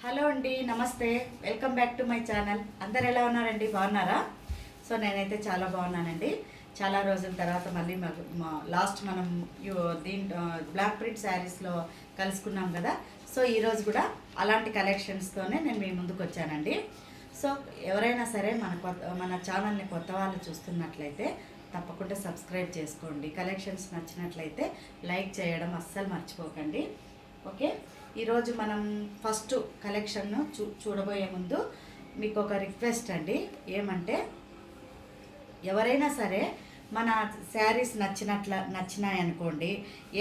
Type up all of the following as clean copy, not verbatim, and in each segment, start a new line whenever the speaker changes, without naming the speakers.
Hello అండి, నమస్తే. Welcome back to my channel. అందరు ఎలా ఉన్నారండి? బాగున్నారా? సో నేనైతే చాలా బాగున్నానండి. చాలా రోజుల తర్వాత మళ్ళీ లాస్ట్ మనం బ్లాక్ ప్రింట్ శారీస్లో కలుసుకున్నాం కదా. సో ఈరోజు కూడా అలాంటి కలెక్షన్స్తోనే నేను మీ ముందుకు వచ్చానండి. సో ఎవరైనా సరే మన ఛానల్ని కొత్త వాళ్ళు చూస్తున్నట్లయితే తప్పకుండా సబ్స్క్రైబ్ చేసుకోండి. కలెక్షన్స్ నచ్చినట్లయితే లైక్ చేయడం అస్సలు మర్చిపోకండి. ఓకే, ఈరోజు మనం ఫస్ట్ కలెక్షన్ను చూడబోయే ముందు మీకు ఒక రిక్వెస్ట్ అండి. ఏమంటే ఎవరైనా సరే మన శారీస్ నచ్చినాయనుకోండి,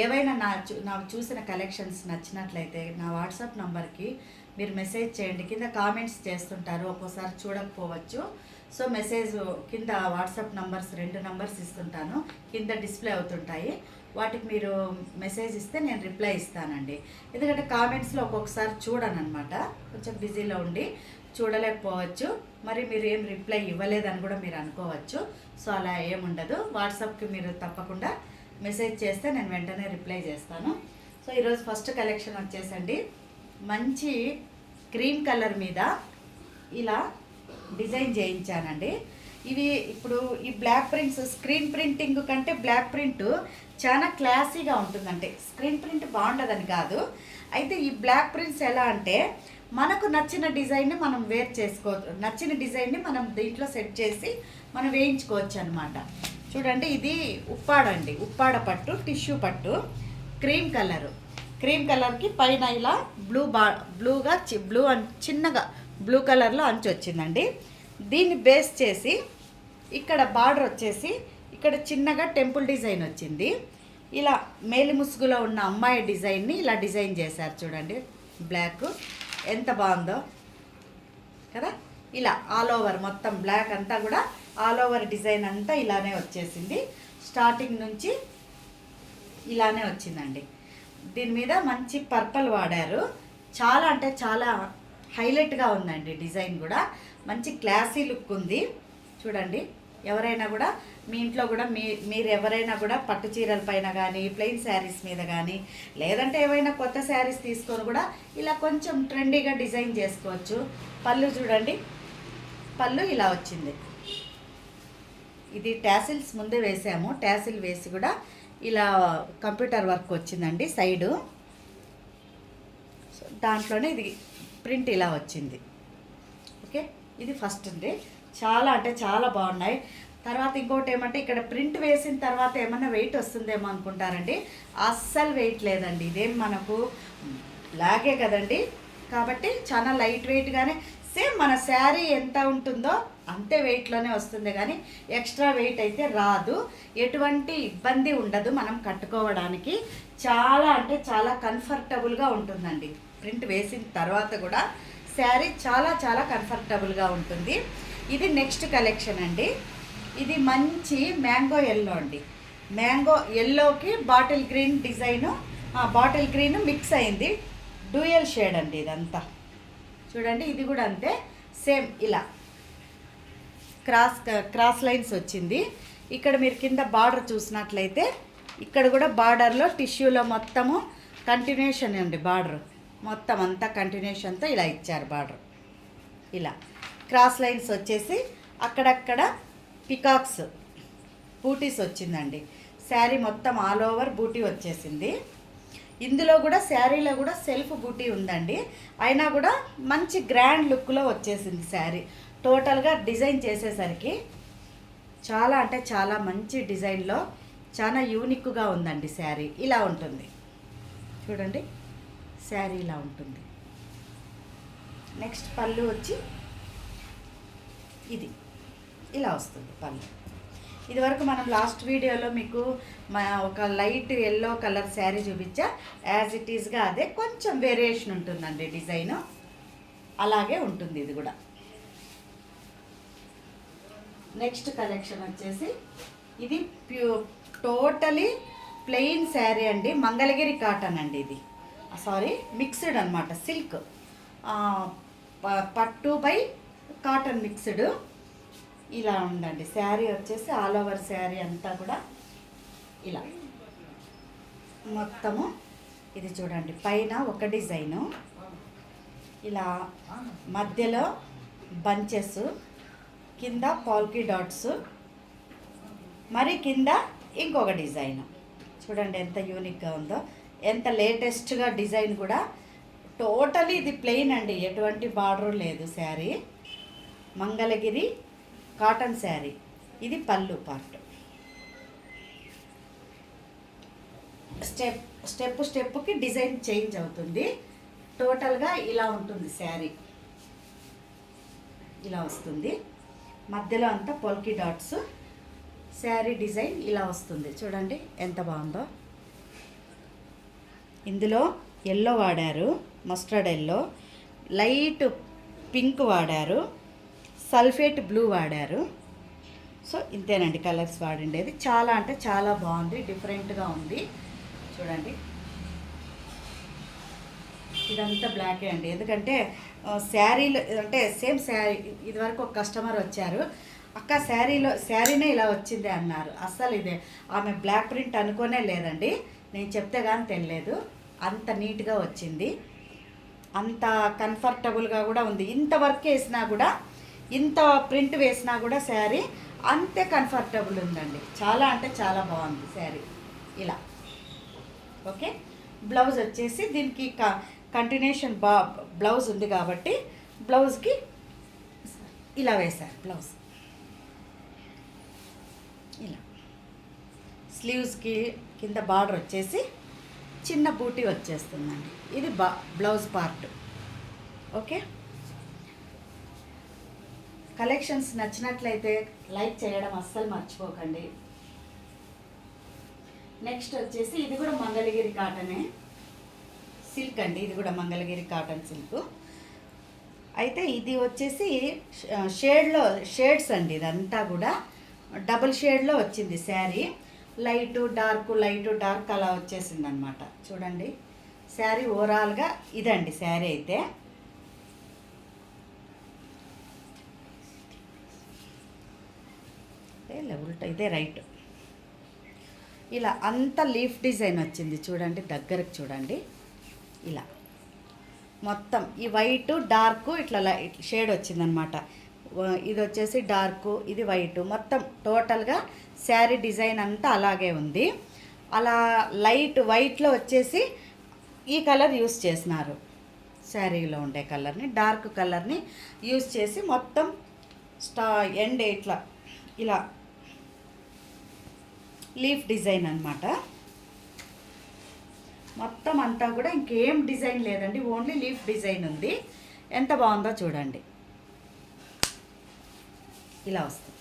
ఏవైనా నాకు చూసిన కలెక్షన్స్ నచ్చినట్లయితే నా వాట్సాప్ నంబర్కి మీరు మెసేజ్ చేయండి. కింద కామెంట్స్ చేస్తుంటారు, ఒక్కోసారి చూడకపోవచ్చు. సో మెసేజ్ కింద వాట్సాప్ నంబర్స్ 2 నంబర్స్ ఇస్తుంటాను, కింద డిస్ప్లే అవుతుంటాయి. వాటికి మీరు మెసేజ్ ఇస్తే నేను రిప్లై ఇస్తానండి. ఎందుకంటే కామెంట్స్లో ఒక్కొక్కసారి చూడనమాట, కొంచెం బిజీలో ఉండి చూడలేకపోవచ్చు. మరి మీరు ఏం రిప్లై ఇవ్వలేదని కూడా మీరు అనుకోవచ్చు. సో అలా ఏముండదు. వాట్సాప్కి మీరు తప్పకుండా మెసేజ్ చేస్తే నేను వెంటనే రిప్లై చేస్తాను. సో ఈరోజు ఫస్ట్ కలెక్షన్ వచ్చేసండి, మంచి క్రీమ్ కలర్ మీద ఇలా డిజైన్ చేయించానండి. ఇవి ఇప్పుడు ఈ బ్లాక్ ప్రింట్స్ స్క్రీన్ ప్రింటింగ్ కంటే బ్లాక్ ప్రింట్ చాలా క్లాసీగా ఉంటుందంటే, స్క్రీన్ ప్రింట్ బాగుండదని కాదు. అయితే ఈ బ్లాక్ ప్రింట్స్ ఎలా అంటే మనకు నచ్చిన డిజైన్ని మనం వేర్ చేసుకోవచ్చు, నచ్చిన డిజైన్ని మనం దీంట్లో సెట్ చేసి మనం వేయించుకోవచ్చు అనమాట. చూడండి, ఇది ఉప్పాడండి, ఉప్పాడ పట్టు, టిష్యూ పట్టు, క్రీమ్ కలర్కి పైన ఇలా బ్లూ చిన్నగా బ్లూ కలర్లో అంచు వచ్చిందండి. దీన్ని బేస్ చేసి ఇక్కడ బార్డర్ వచ్చేసి ఇక్కడ చిన్నగా టెంపుల్ డిజైన్ వచ్చింది. ఇలా మేలి ముసుగులో ఉన్న అమ్మాయి డిజైన్ని ఇలా డిజైన్ చేశారు. చూడండి, బ్లాక్ ఎంత బాగుందో కదా. ఇలా ఆల్ ఓవర్ మొత్తం బ్లాక్ అంతా కూడా ఆల్ ఓవర్ డిజైన్ అంతా ఇలానే వచ్చేసింది. స్టార్టింగ్ నుంచి ఇలానే వచ్చిందండి. దీని మీద మంచి పర్పల్ వాడారు. చాలా అంటే చాలా హైలైట్గా ఉందండి. డిజైన్ కూడా మంచి క్లాసీ లుక్ ఉంది. చూడండి, ఎవరైనా కూడా మీ ఇంట్లో కూడా మీరు ఎవరైనా కూడా పట్టు చీరల పైన కానీ, ప్లెయిన్ శారీస్ మీద కానీ, లేదంటే ఏవైనా కొత్త శారీస్ తీసుకొని కూడా ఇలా కొంచెం ట్రెండీగా డిజైన్ చేసుకోవచ్చు. పళ్ళు చూడండి, పళ్ళు ఇలా వచ్చింది. ఇది టాసిల్స్ ముందే వేసాము, టాసిల్ వేసి కూడా ఇలా కంప్యూటర్ వర్క్ వచ్చిందండి సైడు. దాంట్లోనే ఇది ప్రింట్ ఇలా వచ్చింది. ఓకే, ఇది ఫస్ట్ అండి. చాలా అంటే చాలా బాగున్నాయి. తర్వాత ఇంకోటి ఏమంటే ఇక్కడ ప్రింట్ వేసిన తర్వాత ఏమన్నా వెయిట్ వస్తుందేమో అనుకుంటారండి. అస్సలు వెయిట్ లేదండి. ఇదేం మనకు లాగే కదండి, కాబట్టి చాలా లైట్ వెయిట్గానే సేమ్ మన శారీ ఎంత ఉంటుందో అంతే వెయిట్లోనే వస్తుంది, కానీ ఎక్స్ట్రా వెయిట్ అయితే రాదు. ఎటువంటి ఇబ్బంది ఉండదు మనం కట్టుకోవడానికి. చాలా అంటే చాలా కంఫర్టబుల్గా ఉంటుందండి. ప్రింట్ వేసిన తర్వాత కూడా శారీ చాలా చాలా కంఫర్టబుల్గా ఉంటుంది. ఇది నెక్స్ట్ కలెక్షన్ అండి. ఇది మంచి మ్యాంగో ఎల్లో అండి. మ్యాంగో ఎల్లోకి bottle green design, bottle green mix అయింది. డ్యూయల్ షేడ్ అండి ఇదంతా. చూడండి, ఇది కూడా అంతే, సేమ్ ఇలా క్రాస్ లైన్స్ వచ్చింది. ఇక్కడ మీరు కింద బార్డర్ చూసినట్లయితే ఇక్కడ కూడా బార్డర్లో టిష్యూలో మొత్తము కంటిన్యూషన్ అండి. బార్డర్ మొత్తం అంతా కంటిన్యూషన్తో ఇలా ఇచ్చారు. బార్డర్ ఇలా క్రాస్ లైన్స్ వచ్చేసి అక్కడక్కడ పికాక్స్ బూటీస్ వచ్చిందండి. శారీ మొత్తం ఆల్ ఓవర్ బూటీ వచ్చేసింది. ఇందులో కూడా శారీలో కూడా సెల్ఫ్ బూటీ ఉందండి. అయినా కూడా మంచి గ్రాండ్ లుక్లో వచ్చేసింది శారీ. టోటల్గా డిజైన్ చేసేసరికి చాలా అంటే చాలా మంచి డిజైన్లో చాలా యూనిక్గా ఉందండి. శారీ ఇలా ఉంటుంది. చూడండి, శారీ ఇలా ఉంటుంది. నెక్స్ట్ పళ్ళు వచ్చి ఇది ఇలా వస్తుంది పళ్ళు. ఇదివరకు మనం లాస్ట్ వీడియోలో మీకు ఒక లైట్ ఎల్లో కలర్ శారీ చూపించా. యాజ్ ఇట్ ఈస్గా అదే, కొంచెం వేరియేషన్ ఉంటుందండి డిజైను. అలాగే ఉంటుంది ఇది కూడా. నెక్స్ట్ కలెక్షన్ వచ్చేసి ఇది టోటలీ ప్లెయిన్ శారీ అండి. మంగళగిరి కాటన్ అండి. ఇది మిక్స్డ్ అనమాట. సిల్క్ పట్టు బై కాటన్ మిక్స్డ్ ఇలా ఉందండి. శారీ వచ్చేసి ఆల్ ఓవర్ శారీ అంతా కూడా ఇలా మొత్తము ఇది చూడండి. పైన ఒక డిజైను, ఇలా మధ్యలో బంచెస్, కింద పాల్కీ డాట్స్, మరి కింద ఇంకొక డిజైన్. చూడండి ఎంత యూనిక్గా ఉందో, ఎంత లేటెస్ట్గా డిజైన్ కూడా. టోటలీ ఇది ప్లెయిన్ అండి, ఎటువంటి బార్డర్ లేదు. శారీ మంగళగిరి కాటన్ శారీ. ఇది పళ్ళు పార్ట్. స్టెప్కి డిజైన్ చేంజ్ అవుతుంది. టోటల్గా ఇలా ఉంటుంది శారీ, ఇలా వస్తుంది. మధ్యలో అంతా పొల్కీ డాట్స్. శారీ డిజైన్ ఇలా వస్తుంది. చూడండి ఎంత బాగుందో. ఇందులో ఎల్లో వాడారు, మస్టర్డ్ ఎల్లో, లైట్ పింక్ వాడారు, సల్ఫేట్ బ్లూ వాడారు. సో ఇంతేనండి కలర్స్ వాడిండేది. చాలా అంటే చాలా బాగుంది, డిఫరెంట్గా ఉంది. చూడండి ఇదంతా బ్లాకే అండి, ఎందుకంటే శారీలో అంటే సేమ్ శారీ. ఇదివరకు ఒక కస్టమర్ వచ్చారు, అక్క శారీనే ఇలా వచ్చింది అన్నారు. అస్సలు ఇదే ఆమె బ్లాక్ ప్రింట్ అనుకోనే లేదండి, నేను చెప్తే కానీ తెలియలేదు. అంత నీట్గా వచ్చింది, అంత కంఫర్టబుల్గా కూడా ఉంది. ఇంత వర్క్ వేసినా కూడా, ఇంత ప్రింట్ వేసినా కూడా శారీ అంతే కంఫర్టబుల్ ఉందండి. చాలా అంటే చాలా బాగుంది శారీ. ఇలా ఓకే. బ్లౌజ్ వచ్చేసి దీనికి కంటిన్యూషన్ బ్లౌజ్ ఉంది కాబట్టి బ్లౌజ్కి ఇలా వేశారు. బ్లౌజ్ ఇలా స్లీవ్స్కి కింద బార్డర్ వచ్చేసి చిన్న బూటీ వచ్చేస్తుందండి. ఇది బ్లౌజ్ పార్ట్. ఓకే. కలెక్షన్స్ నచ్చినట్లయితే లైక్ చేయడం అస్సలు మర్చిపోకండి. నెక్స్ట్ వచ్చేసి ఇది కూడా మంగళగిరి కాటనే, సిల్క్ అండి. ఇది కూడా మంగళగిరి కాటన్ సిల్క్. అయితే ఇది వచ్చేసి షేడ్స్ అండి. ఇదంతా కూడా డబుల్ షేడ్లో వచ్చింది శారీ. లైటు డార్క్ అలా వచ్చేసింది అనమాట. చూడండి శారీ ఓవరాల్గా ఇదండి శారీ అయితే. ఉల్టా ఇదే రైట్. ఇలా అంత లీఫ్ డిజైన్ వచ్చింది. చూడండి దగ్గరకు చూడండి. ఇలా మొత్తం ఈ వైటు డార్క్ ఇట్లా షేడ్ వచ్చిందనమాట. ఇది వచ్చేసి డార్క్, ఇది వైటు, మొత్తం టోటల్గా శారీ డిజైన్ అంతా అలాగే ఉంది. అలా లైట్ వైట్లో వచ్చేసి ఈ కలర్ యూస్ చేసినారు. శారీలో ఉండే కలర్ని, డార్క్ కలర్ని యూస్ చేసి మొత్తం ఎండ్ ఇట్లా ఇలా లీఫ్ డిజైన్ అన్నమాట. మొత్తం అంతా కూడా ఇంకేం డిజైన్ లేదండి, ఓన్లీ లీఫ్ డిజైన్ ఉంది. ఎంత బాగుందో చూడండి. ఇలా వస్తుంది.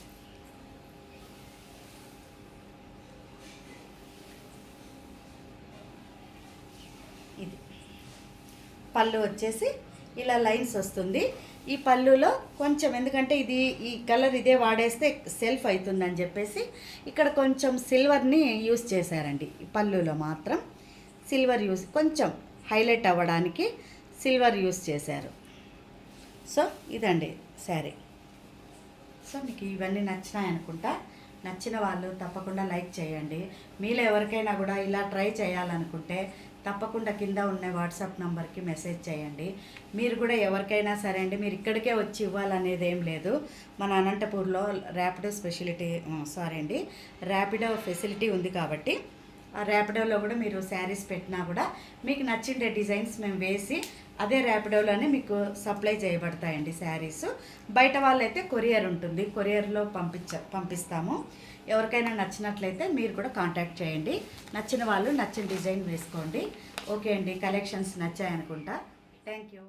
ఇది పళ్ళు వచ్చేసి ఇలా లైన్స్ వస్తుంది. ఈ పళ్ళులో కొంచెం, ఎందుకంటే ఇది ఈ కలర్ ఇదే వాడేస్తే సెల్ఫ్ అవుతుందని చెప్పేసి ఇక్కడ కొంచెం సిల్వర్ని యూస్ చేశారండి. ఈ పళ్ళులో మాత్రం సిల్వర్ యూస్, కొంచెం హైలైట్ అవ్వడానికి సిల్వర్ యూస్ చేశారు. సో ఇదండి శారీ. సో మీకు ఇవన్నీ నచ్చినాయి అనుకుంటా. నచ్చిన వాళ్ళు తప్పకుండా లైక్ చేయండి. మీలో ఎవరికైనా కూడా ఇలా ట్రై చేయాలనుకుంటే తప్పకుండా కింద ఉన్న వాట్సాప్ నెంబర్కి మెసేజ్ చేయండి. మీరు కూడా ఎవరికైనా సరే అండి, మీరు ఇక్కడికే వచ్చి ఇవ్వాలనేది ఏం లేదు. మన అనంతపూర్లో ర్యాపిడో ఫెసిలిటీ ఉంది కాబట్టి ఆ ర్యాపిడోలో కూడా మీరు శారీస్ పెట్టినా కూడా మీకు నచ్చిన డిజైన్స్ మేము వేసి అదే ర్యాపిడోలోనే మీకు సప్లై చేయబడతాయండి శారీస్. బయట వాళ్ళైతే కొరియర్ ఉంటుంది, కొరియర్లో పంపిస్తాము. ఎవరికైనా నచ్చినట్లయితే మీరు కూడా కాంటాక్ట్ చేయండి. నచ్చిన వాళ్ళు నచ్చిన డిజైన్ వేసుకోండి. ఓకే అండి, కలెక్షన్స్ నచ్చాయనుకుంటా. Thank you.